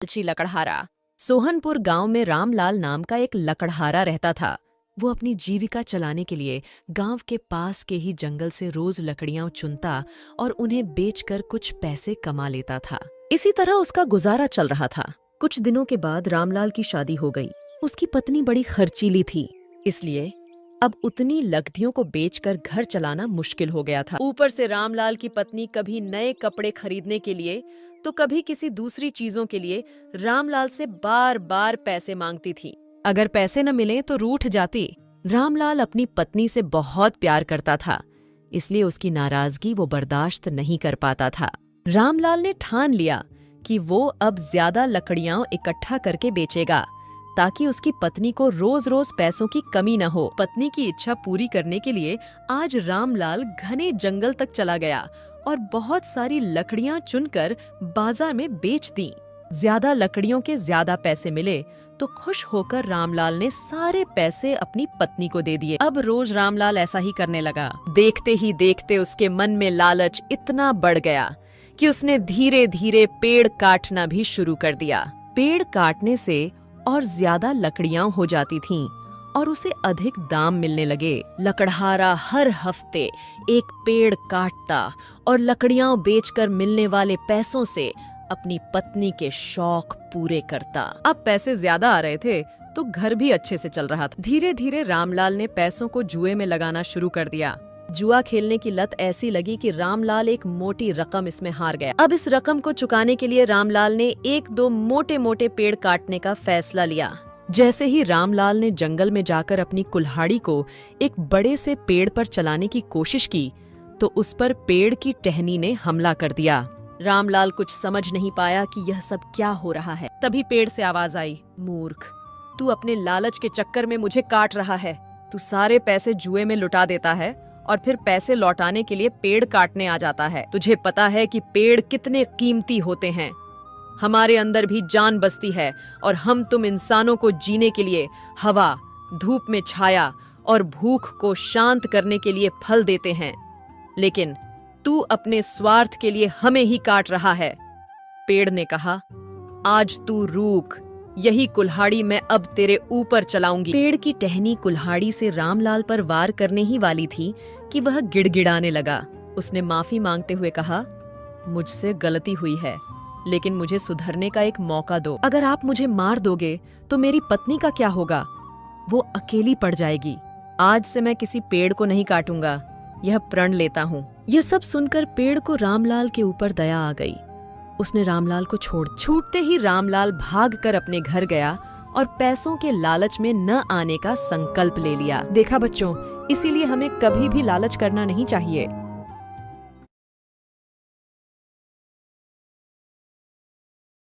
लालची लकड़हारा। सोहनपुर गांव में रामलाल नाम का एक लकड़हारा रहता था। वो अपनी जीविका चलाने के लिए गांव के पास के ही जंगल से रोज लकड़ियां चुनता और उन्हें बेचकर कुछ पैसे कमा लेता था। इसी तरह उसका गुजारा चल रहा था। कुछ दिनों के बाद रामलाल की शादी हो गई। उसकी पत्नी बड़ी खर्चीली थी, इसलिए अब उतनी लकड़ियों को बेचकर घर चलाना मुश्किल हो गया था। ऊपर से रामलाल की पत्नी कभी नए कपड़े खरीदने के लिए तो कभी किसी दूसरी चीजों के लिए रामलाल से बार बार पैसे मांगती थी। अगर पैसे न मिले तो रूठ जाती। रामलाल अपनी पत्नी से बहुत प्यार करता था, इसलिए उसकी नाराजगी वो बर्दाश्त नहीं कर पाता था। रामलाल ने ठान लिया कि वो अब ज्यादा लकड़ियां इकट्ठा करके बेचेगा ताकि उसकी पत्नी को रोज रोज पैसों की कमी न हो। पत्नी की इच्छा पूरी करने के लिए आज रामलाल घने जंगल तक चला गया और बहुत सारी लकड़ियां चुनकर बाजार में बेच दी। ज्यादा लकड़ियों के ज्यादा पैसे मिले तो खुश होकर रामलाल ने सारे पैसे अपनी पत्नी को दे दिए। अब रोज रामलाल ऐसा ही करने लगा। देखते ही देखते उसके मन में लालच इतना बढ़ गया कि उसने धीरे धीरे पेड़ काटना भी शुरू कर दिया। पेड़ काटने से और ज्यादा लकड़ियां हो जाती थीं और उसे अधिक दाम मिलने लगे। लकड़हारा हर हफ्ते एक पेड़ काटता और लकड़ियां बेचकर मिलने वाले पैसों से अपनी पत्नी के शौक पूरे करता। अब पैसे ज्यादा आ रहे थे तो घर भी अच्छे से चल रहा था। धीरे धीरे रामलाल ने पैसों को जुए में लगाना शुरू कर दिया। जुआ खेलने की लत ऐसी लगी कि रामलाल एक मोटी रकम इसमें हार गया। अब इस रकम को चुकाने के लिए रामलाल ने एक दो मोटे मोटे पेड़ काटने का फैसला लिया। जैसे ही रामलाल ने जंगल में जाकर अपनी कुल्हाड़ी को एक बड़े से पेड़ पर चलाने की कोशिश की तो उस पर पेड़ की टहनी ने हमला कर दिया। रामलाल कुछ समझ नहीं पाया कि यह सब क्या हो रहा है। तभी पेड़ से आवाज आई, मूर्ख, तू अपने लालच के चक्कर में मुझे काट रहा है। तू सारे पैसे जुए में लुटा देता है और फिर पैसे लौटाने के लिए पेड़ काटने आ जाता है। तुझे पता है कि पेड़ कितने कीमती होते हैं। हमारे अंदर भी जान बसती है और हम तुम इंसानों को जीने के लिए हवा, धूप में छाया और भूख को शांत करने के लिए फल देते हैं, लेकिन तू अपने स्वार्थ के लिए हमें ही काट रहा है। पेड़ ने कहा, आज तू रूख, यही कुल्हाड़ी मैं अब तेरे ऊपर चलाऊंगी। पेड़ की टहनी कुल्हाड़ी से रामलाल पर वार करने ही वाली थी कि वह गिड़गिड़ाने लगा। उसने माफी मांगते हुए कहा, मुझसे गलती हुई है, लेकिन मुझे सुधरने का एक मौका दो। अगर आप मुझे मार दोगे तो मेरी पत्नी का क्या होगा? वो अकेली पड़ जाएगी। आज से मैं किसी पेड़ को नहीं काटूंगा, यह प्रण लेता हूँ। यह सब सुनकर पेड़ को रामलाल के ऊपर दया आ गई। उसने रामलाल को छूटते ही रामलाल भागकर अपने घर गया और पैसों के लालच में न आने का संकल्प ले लिया। देखा बच्चों, इसीलिए हमें कभी भी लालच करना नहीं चाहिए।